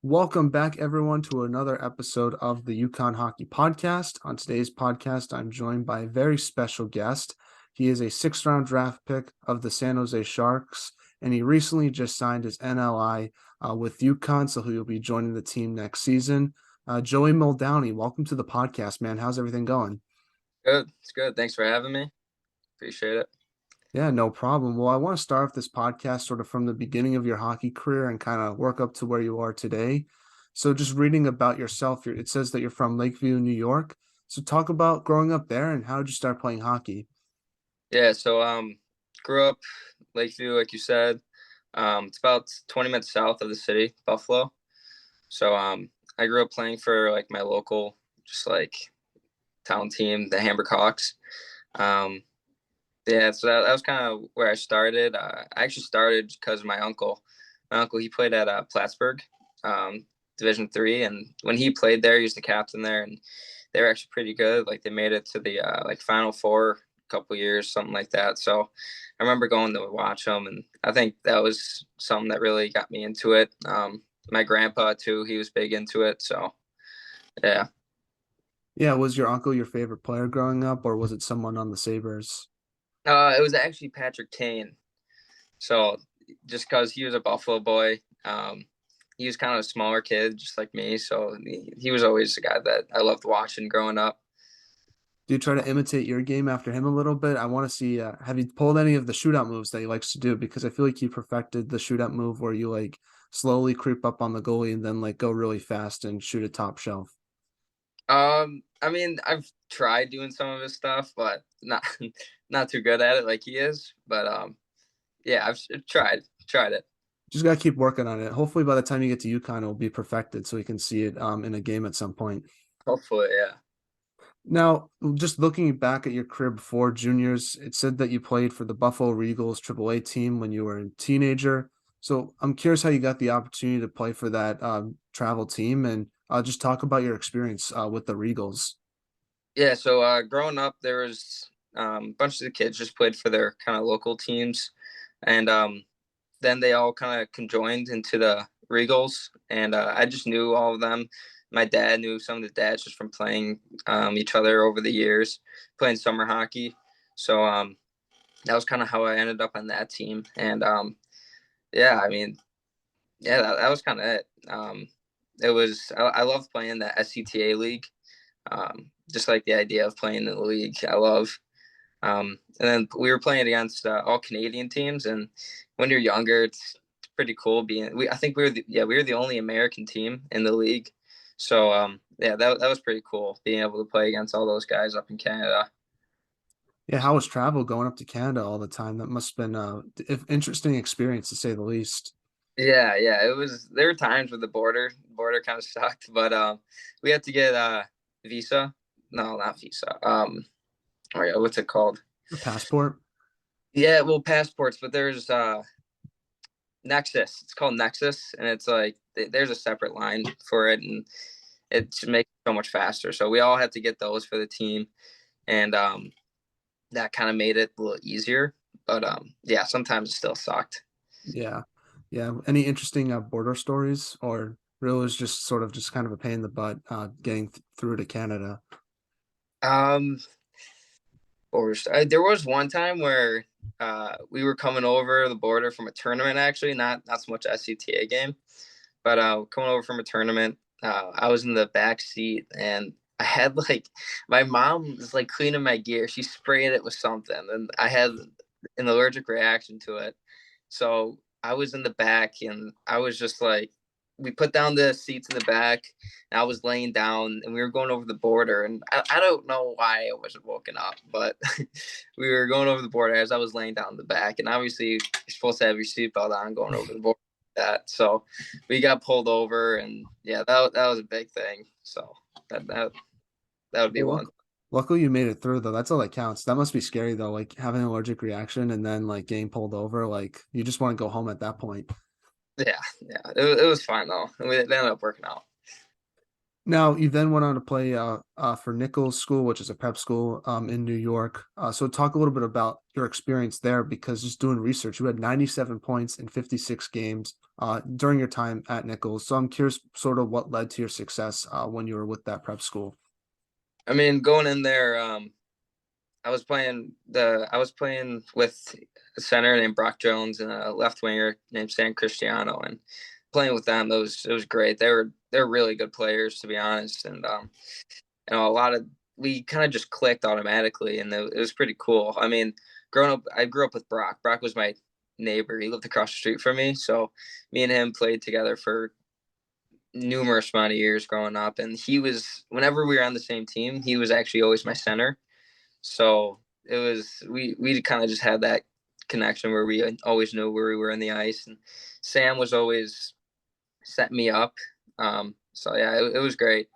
Welcome back, everyone, to another episode of the UConn Hockey Podcast. On today's podcast, I'm joined by a very special guest. He is a sixth-round draft pick of the San Jose Sharks, and he recently just signed his NLI with UConn, so he will be joining the team next season. Joey Muldowney, welcome to the podcast, man. How's everything going? Good. It's good. Thanks for having me. Appreciate it. Yeah, no problem. Well, I want to start off this podcast sort of from the beginning of your hockey career and kind of work up to where you are today. So just reading about yourself, it says that you're from Lakeview, New York. So talk about growing up there and how did you start playing hockey? Yeah, so grew up Lakeview, like you said. It's about 20 minutes south of the city, Buffalo. So I grew up playing for like my local just like town team, the Hamburg Hawks. Um yeah, so that was kind of where I started. I actually started because of my uncle. My uncle, he played at Plattsburgh, Division III, and when he played there, he was the captain there, and they were actually pretty good. Like they made it to the like Final Four a couple years, something like that. So I remember going to watch them, and I think that was something that really got me into it. My grandpa too, he was big into it. So yeah. Yeah, was your uncle your favorite player growing up, or was it someone on the Sabres? It was actually Patrick Kane. So just because he was a Buffalo boy, he was kind of a smaller kid, just like me. So he was always a guy that I loved watching growing up. Do you try to imitate your game after him a little bit? I want to see, have you pulled any of the shootout moves that he likes to do? Because I feel like he perfected the shootout move where you like slowly creep up on the goalie and then like go really fast and shoot a top shelf. I mean, I've tried doing some of his stuff, but not not too good at it like he is. But yeah, I've tried it. Just gotta keep working on it. Hopefully, by the time you get to UConn, it'll be perfected, so you can see it in a game at some point. Hopefully, yeah. Now, just looking back at your career before juniors, it said that you played for the Buffalo Eagles AAA team when you were a teenager. So I'm curious how you got the opportunity to play for that travel team, and just talk about your experience with the Regals. Yeah, so growing up, there was a bunch of the kids just played for their kind of local teams, and then they all kind of conjoined into the Regals, and I just knew all of them. My dad knew some of the dads just from playing each other over the years, playing summer hockey. So that was kind of how I ended up on that team, and yeah, I mean, yeah, that was kind of it. It was I loved playing the SCTA league. Just like the idea of playing in the league, I love. And then we were playing against all Canadian teams, and when you're younger, it's pretty cool being. I think we were the only American team in the league, so yeah, that was pretty cool being able to play against all those guys up in Canada. Yeah, how was travel going up to Canada all the time? That must have been interesting experience to say the least. Yeah, it was. There were times where the border kind of sucked, but we had to get visa. No, not visa. Oh yeah, what's it called? A passport. Yeah, well, passports, but there's Nexus. It's called Nexus, and it's like there's a separate line for it, and it should make it so much faster. So we all had to get those for the team, and that kind of made it a little easier. But yeah, sometimes it still sucked. Yeah, yeah. Any interesting border stories, or really was just sort of just kind of a pain in the butt getting through to Canada? Um, or there was one time where we were coming over the border from a tournament, actually, not so much SCTA game, but coming over from a tournament. I was in the back seat, and I had like my mom was like cleaning my gear. She sprayed it with something, and I had an allergic reaction to it. So I was in the back, and I was just like, we put down the seats in the back, and I was laying down, and we were going over the border. And I don't know why I wasn't woken up, but we were going over the border as I was laying down in the back. And obviously, you're supposed to have your seatbelt on going over the border. That so we got pulled over, and yeah, that was a big thing. So that would be Well, one. luckily you made it through though. That's all that counts. That must be scary though, like having an allergic reaction and then like getting pulled over. Like you just want to go home at that point. Yeah, it was fine though. It ended up working out. Now, you then went on to play for Nichols School, which is a prep school in New York. So talk a little bit about your experience there, because just doing research, you had 97 points in 56 games during your time at Nichols. So I'm curious sort of what led to your success when you were with that prep school. I mean, going in there, I was playing with a center named Brock Jones and a left winger named San Cristiano, and playing with them, it was great. They're really good players, to be honest, and a lot of we kind of just clicked automatically, and it was pretty cool. I mean, growing up, I grew up with Brock. Brock was my neighbor. He lived across the street from me, so me and him played together for numerous amount of years growing up. And he was, whenever we were on the same team, he was actually always my center. So it was we kind of just had that connection where we always knew where we were in the ice, and Sam was always set me up. So yeah, it was great.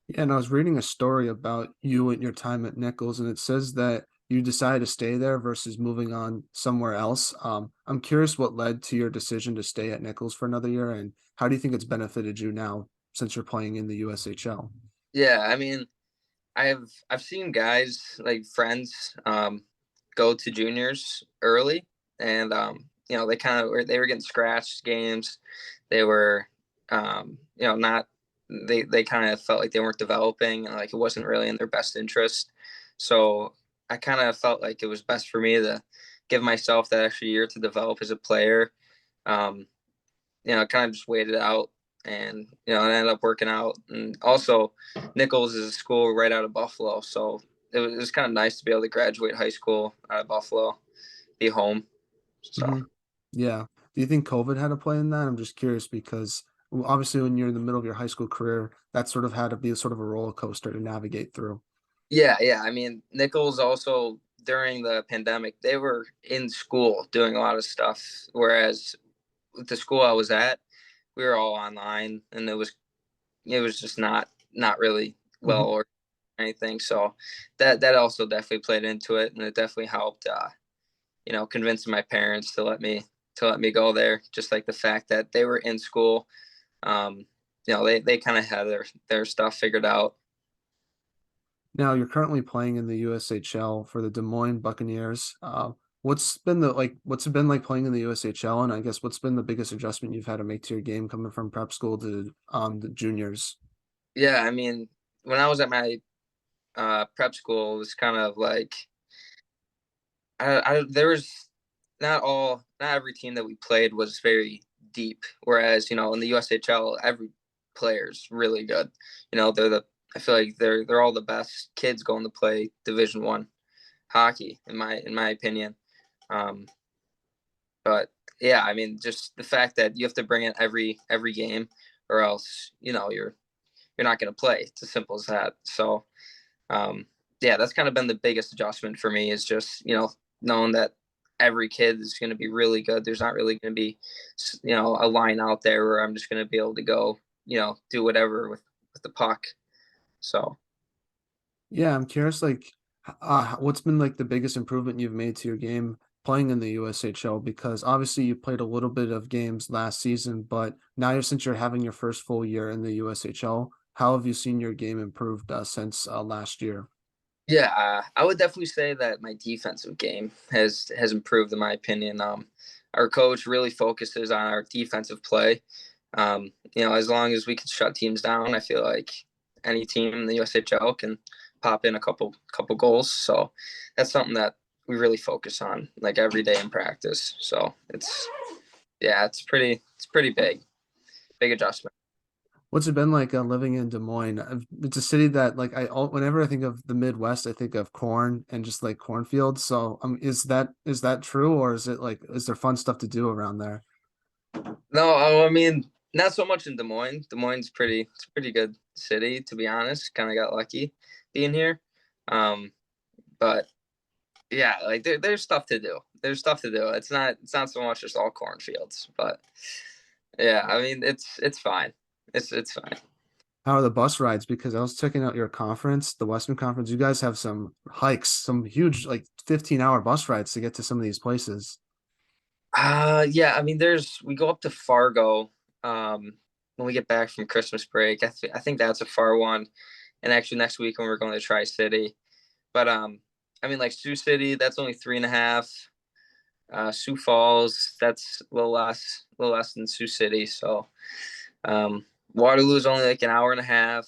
Yeah, and I was reading a story about you and your time at Nichols, and it says that you decided to stay there versus moving on somewhere else. I'm curious what led to your decision to stay at Nichols for another year, and how do you think it's benefited you now since you're playing in the USHL? Yeah, I mean, I've seen guys like friends go to juniors early, and they were getting scratched games. They were not they kind of felt like they weren't developing, and like it wasn't really in their best interest. So I kind of felt like it was best for me to give myself that extra year to develop as a player. Um, kind of just waited out, and it ended up working out. And also, Nichols is a school right out of Buffalo, so it was kind of nice to be able to graduate high school out of Buffalo, be home. So Hmm. Yeah. Do you think COVID had a play in that? I'm just curious because obviously when you're in the middle of your high school career, that sort of had to be a sort of a roller coaster to navigate through. yeah. I mean, Nichols also during the pandemic, they were in school doing a lot of stuff, whereas with the school I was at, we were all online, and it was just not really well Mhm. or anything. So that also definitely played into it, and it definitely helped. Convincing my parents to let me go there. Just like the fact that they were in school, um, they kind of had their stuff figured out. Now you're currently playing in the USHL for the Des Moines Buccaneers. What's it been like playing in the USHL, and I guess what's been the biggest adjustment you've had to make to your game coming from prep school to the juniors? Yeah, I mean, when I was at my prep school, it was kind of like there was not every team that we played was very deep. Whereas in the USHL, every player is really good. I feel like they're all the best kids going to play Division 1 hockey in my opinion. Um, but yeah, I mean, just the fact that you have to bring it every game, or else you're not going to play. It's as simple as that. So um, yeah, that's kind of been the biggest adjustment for me, is just knowing that every kid is going to be really good. There's not really going to be a line out there where I'm just going to be able to go do whatever with the puck. So Yeah, I'm curious, like, what's been like the biggest improvement you've made to your game playing in the USHL? Because obviously you played a little bit of games last season, but now since you're having your first full year in the USHL, how have you seen your game improved since last year? yeah, I would definitely say that my defensive game has improved in my opinion. Our coach really focuses on our defensive play. As long as we can shut teams down, I feel like any team in the USHL can pop in a couple goals. So that's something that we really focus on like every day in practice. So it's pretty big adjustment. What's it been like living in Des Moines? It's a city that like whenever I think of the Midwest, I think of corn and just like cornfields. So is that true, or is there fun stuff to do around there? No, I mean not so much in Des Moines. Des Moines it's a pretty good city, to be honest. Kind of got lucky being here. Um, but yeah, like there's stuff to do. There's stuff to do. It's not so much just all cornfields, but yeah, I mean it's fine. It's fine. How are the bus rides? Because I was checking out your conference, the Western Conference. You guys have some hikes, some huge like 15-hour bus rides to get to some of these places. Yeah, I mean we go up to Fargo. Um when we get back from Christmas break. I think that's a far one. And actually next week when we're going to Tri-City. But I mean, like Sioux City, that's only 3.5. Sioux Falls, that's a little less than Sioux City. So Waterloo is only like an hour and a half.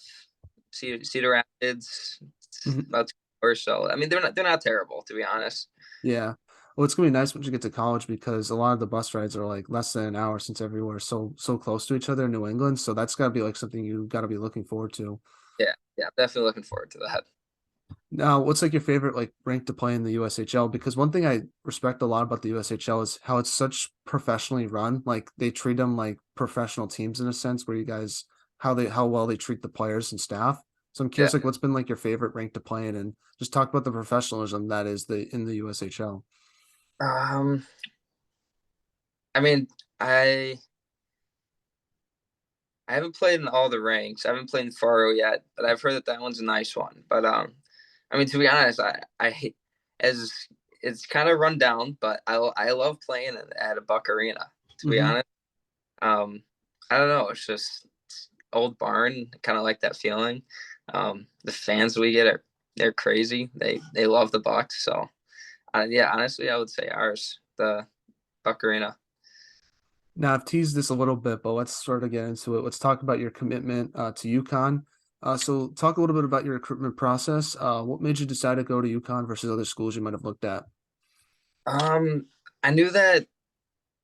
Cedar Rapids, Mhm. about 2 hours. So I mean, they're not terrible, to be honest. Yeah. Well, it's gonna be nice once you get to college because a lot of the bus rides are like less than an hour since everywhere's so close to each other in New England. So that's gotta be like something you gotta be looking forward to. Yeah, yeah, definitely looking forward to that. Now, what's like your favorite like rank to play in the USHL? Because one thing I respect a lot about the USHL is how it's such professionally run. Like they treat them like professional teams in a sense, where you guys how well they treat the players and staff. So I'm Yeah. curious, like, what's been like your favorite rank to play in, and just talk about the professionalism that is the in the USHL. Um, I mean, I I haven't played in all the ranks. I haven't played in Faro yet, but I've heard that one's a nice one. But I mean, to be honest, I as it's kind of run down, but I love playing at a Buck Arena. To be Hmm. honest, um, I don't know. It's just old barn, kind of like that feeling. The fans we get are they're crazy. They love the Bucks. So yeah, honestly, I would say ours, the Buck Arena. Now, I've teased this a little bit, but let's sort of get into it. Let's talk about your commitment to UConn. So, talk a little bit about your recruitment process. What made you decide to go to UConn versus other schools you might have looked at? Um, I knew that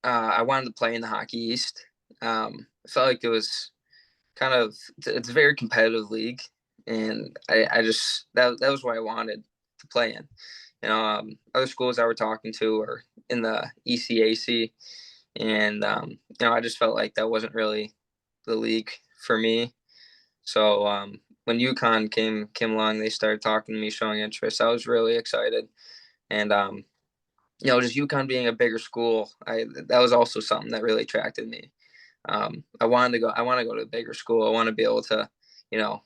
I wanted to play in the Hockey East. I felt like it was it's a very competitive league, and I just that was what I wanted to play in. Other schools I were talking to were in the ECAC, and I just felt like that wasn't really the league for me. So when UConn came along, they started talking to me, showing interest. I was really excited, and just UConn being a bigger school, that was also something that really attracted me. I wanted to go. I want to go to a bigger school. I want to be able to, you know,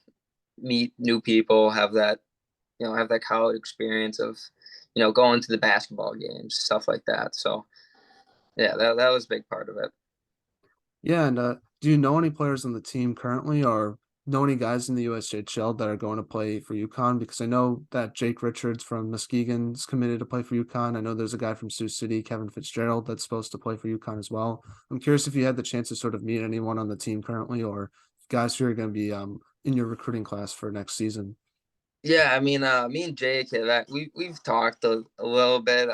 meet new people, have that college experience of, going to the basketball games, stuff like that. So yeah, that was a big part of it. Yeah, and do you know any players on the team currently, or know any guys in the USHL that are going to play for UConn? Because I know that Jake Richards from Muskegon's committed to play for UConn. I know there's a guy from Sioux City, Kevin Fitzgerald, that's supposed to play for UConn as well. I'm curious if you had the chance to sort of meet anyone on the team currently, or guys who are going to be in your recruiting class for next season. Yeah, I mean, me and Jake, we've talked a little bit,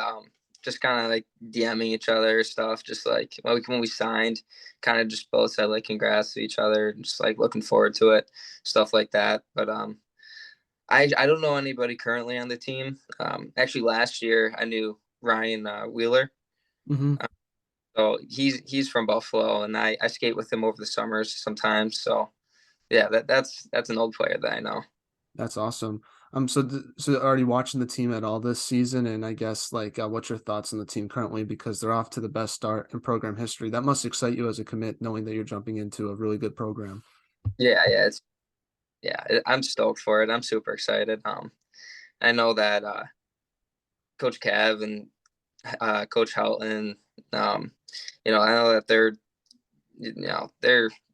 just kind of like DMing each other stuff, just like when we signed, kind of just both said like congrats to each other, just like looking forward to it, stuff like that. But I don't know anybody currently on the team. Actually, last year I knew Ryan Wheeler. Hmm. Uh, so he's from Buffalo, and I skate with him over the summers sometimes. So yeah, that's an old player that I know. That's awesome. So are you watching the team at all this season? And I guess like, what's your thoughts on the team currently? Because they're off to the best start in program history. That must excite you as a commit, knowing that you're jumping into a really good program. I'm stoked for it. I'm super excited. I know that Coach Cav and Coach Houghton, um, I know that they're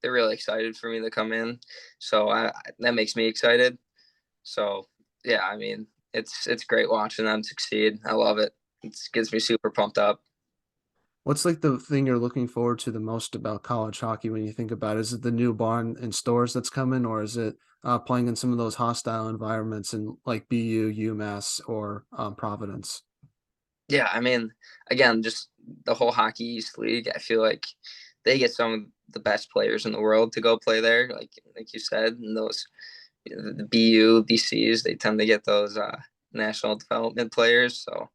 really excited for me to come in. So that makes me excited. So yeah, I mean, it's great watching them succeed. I love it. It gets me super pumped up. What's like the thing you're looking forward to the most about college hockey when you think about it? Is it the new barn and stores that's coming, or is it playing in some of those hostile environments in like BU, UMass, or Providence? Yeah, I mean, again, just the whole Hockey East League. I feel like they get some of the best players in the world to go play there. Like you said, and those the BU, BCs, they tend to get those national development players. So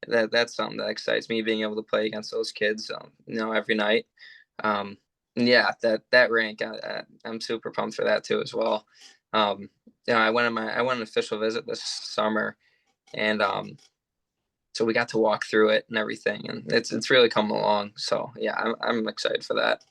that's something that excites me, being able to play against those kids, every night. Um, and yeah, that rank, I'm super pumped for that too as well. I went on an official visit this summer, and so we got to walk through it and everything, and it's really coming along. So yeah, I'm excited for that.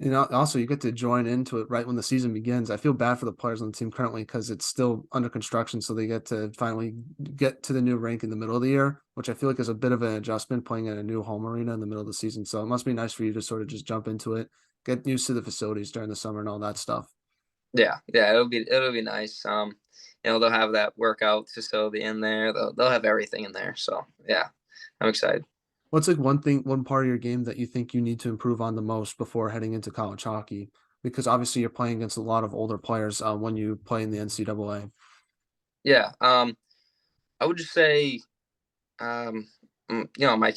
You know, also you get to join into it right when the season begins. I feel bad for the players on the team currently because it's still under construction, so they get to finally get to the new rink in the middle of the year, which I feel like is a bit of an adjustment playing at a new home arena in the middle of the season. So it must be nice for you to sort of just jump into it get used to the facilities during the summer and all that stuff. Yeah, it'll be nice. They'll have that workout facility in there. They'll have everything in there. So yeah, I'm excited. What's like one part of your game that you think you need to improve on the most before heading into college hockey? Because obviously you're playing against a lot of older players when you play in the NCAA. Yeah, I would just say, my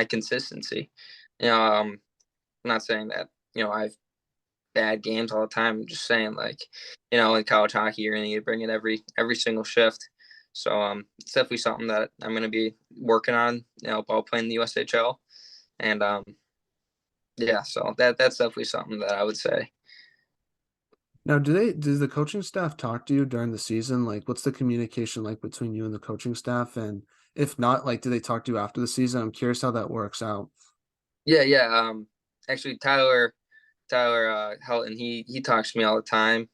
consistency. I'm not saying that I've bad games all the time. I'm just saying, like, in college hockey, you're gonna need to bring it every single shift. So it's definitely something that I'm gonna be working on. While playing the USHL, and yeah, so that's definitely something that I would say. Now, does the coaching staff talk to you during the season? Like, what's the communication like between you and the coaching staff? And if not, like, do they talk to you after the season? I'm curious how that works out. Yeah, yeah. Actually, Tyler Helton, he talks to me all the time.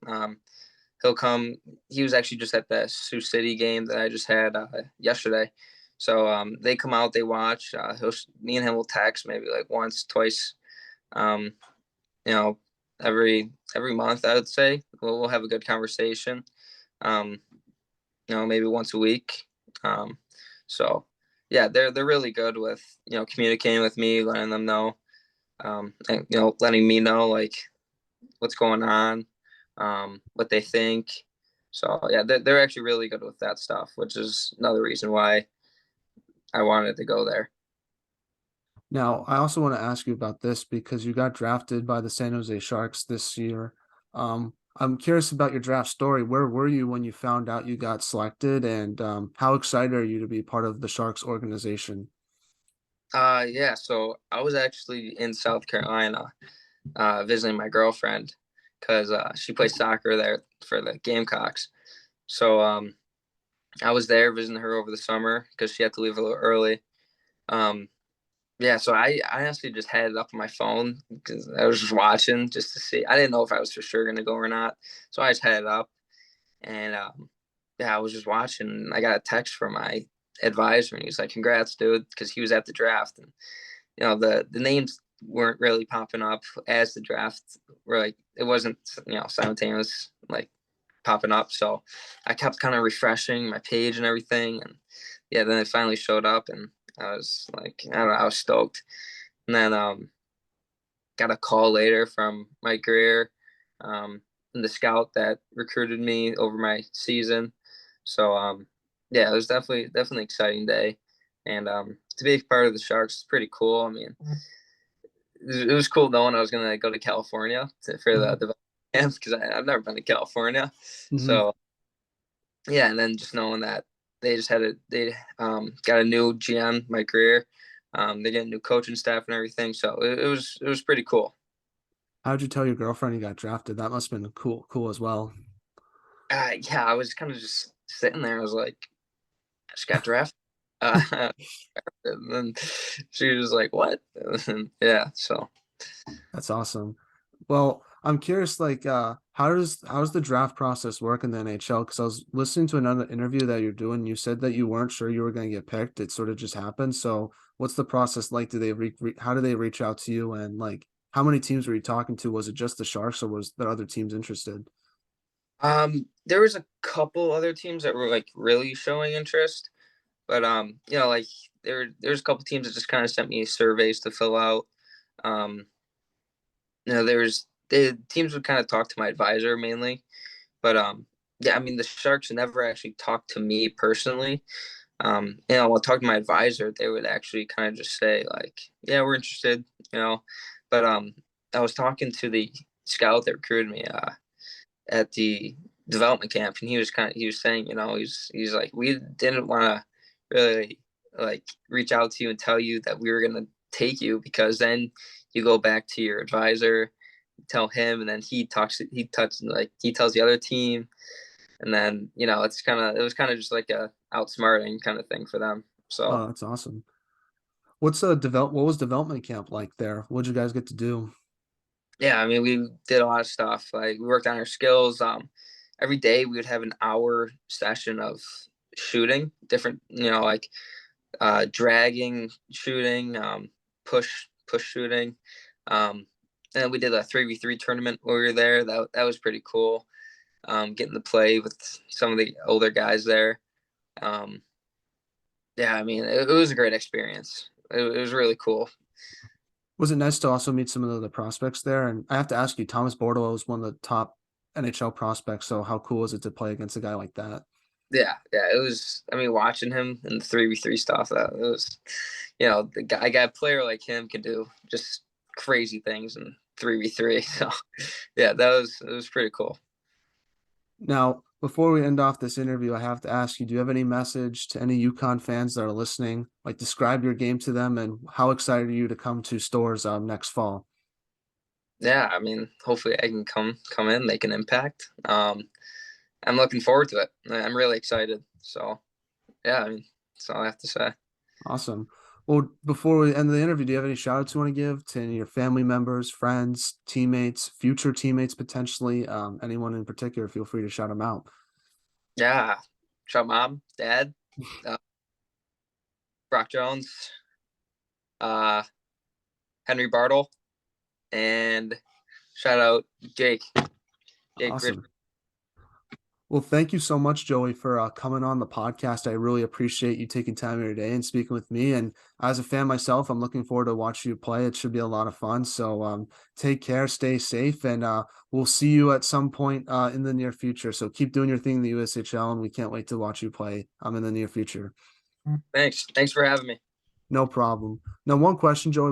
He'll come. He was actually just at the Sioux City game that I just had yesterday. So they come out, they watch. Me and him will text maybe like once, twice. Um, you know, every month I would say we'll have a good conversation. Um, maybe once a week. Um, so yeah, they're really good with communicating with me, letting them know, and letting me know like what's going on, what they think. So yeah, they're actually really good with that stuff, which is another reason why I wanted to go there. Now, I also want to ask you about this because you got drafted by the San Jose Sharks this year. I'm curious about your draft story. Where were you when you found out you got selected, and how excited are you to be part of the Sharks organization? Yeah, so I was actually in South Carolina visiting my girlfriend because she plays soccer there for the Gamecocks. So I was there visiting her over the summer because she had to leave a little early. Um, yeah, so I honestly just had it up on my phone because I was just watching just to see. I didn't know if I was for sure gonna go or not, so I just had it up, and yeah, I was just watching. And I got a text from my advisor, and he was like, "Congrats, dude," because he was at the draft, and the names weren't really popping up as the draft were like it wasn't simultaneous like popping up. So I kept kind of refreshing my page and everything, and yeah, then it finally showed up, and I was like, I don't know, I was stoked. And then got a call later from my career, and the scout that recruited me over my season. So yeah, it was definitely exciting day, and to be part of the Sharks is pretty cool. I mean, it was cool knowing I was gonna go to California for the development camp because I've never been to California. Mm-hmm. So yeah, and then just knowing that they got a new GM my career, they get a new coaching staff and everything. So it was pretty cool. How'd you tell your girlfriend you got drafted? That must have been cool as well. Yeah, I was kind of just sitting there. I was like, I just got drafted. And then she was like, "What?" And yeah, so That's awesome. Well, I'm curious, like, how's the draft process work in the NHL? Because I was listening to another interview that you're doing. You said that you weren't sure you were going to get picked. It sort of just happened. So, what's the process like? Do they how do they reach out to you? And like, how many teams were you talking to? Was it just the Sharks, or was there other teams interested? there was a couple other teams that were like really showing interest, but like there's a couple teams that just kind of sent me surveys to fill out. Um, there's the teams would kind of talk to my advisor mainly, but yeah, I mean the Sharks never actually talked to me personally. I'll talk to my advisor, they would actually kind of just say like, yeah, we're interested, you know. But I was talking to the scout that recruited me at the development camp, and he was saying, he's like, we didn't want to really like reach out to you and tell you that we were gonna take you because then you go back to your advisor, tell him, and then he tells the other team, and then it was kind of just like a outsmarting kind of thing for them. So Oh, that's awesome. What was development camp like there? What'd you guys get to do? yeah, I mean we did a lot of stuff. Like we worked on our skills. Every day we would have an hour session of shooting, different, like dragging, shooting, push shooting, um, and we did a 3v3 tournament when we were there. That was pretty cool. Getting to play with some of the older guys there. Yeah, I mean, it was a great experience. It was really cool. Was it nice to also meet some of the other prospects there? And I have to ask you, Thomas Bordeleau was one of the top NHL prospects. So how cool is it to play against a guy like that? Yeah, it was. I mean, watching him in the 3v3 stuff, that it was, the guy, a guy player like him can do just crazy things in 3v3. So, yeah, it was pretty cool. Now, before we end off this interview, I have to ask you, do you have any message to any UConn fans that are listening? Like, describe your game to them, and how excited are you to come to Stores next fall? Yeah, I mean, hopefully I can come in, make an impact. I'm looking forward to it. I'm really excited. So, yeah, I mean, that's all I have to say. Awesome. Well, before we end the interview, do you have any shout outs you want to give to any of your family members, friends, teammates, future teammates potentially? Anyone in particular, feel free to shout them out. Yeah, shout mom, dad, Brock Jones, Henry Bartle, and shout out Jake. Awesome. Well, thank you so much, Joey, for coming on the podcast. I really appreciate you taking time here today and speaking with me. And as a fan myself, I'm looking forward to watching you play. It should be a lot of fun. So take care, stay safe, and we'll see you at some point in the near future. So keep doing your thing in the USHL, and we can't wait to watch you play in the near future. Thanks for having me. No problem. Now, one question, Joey.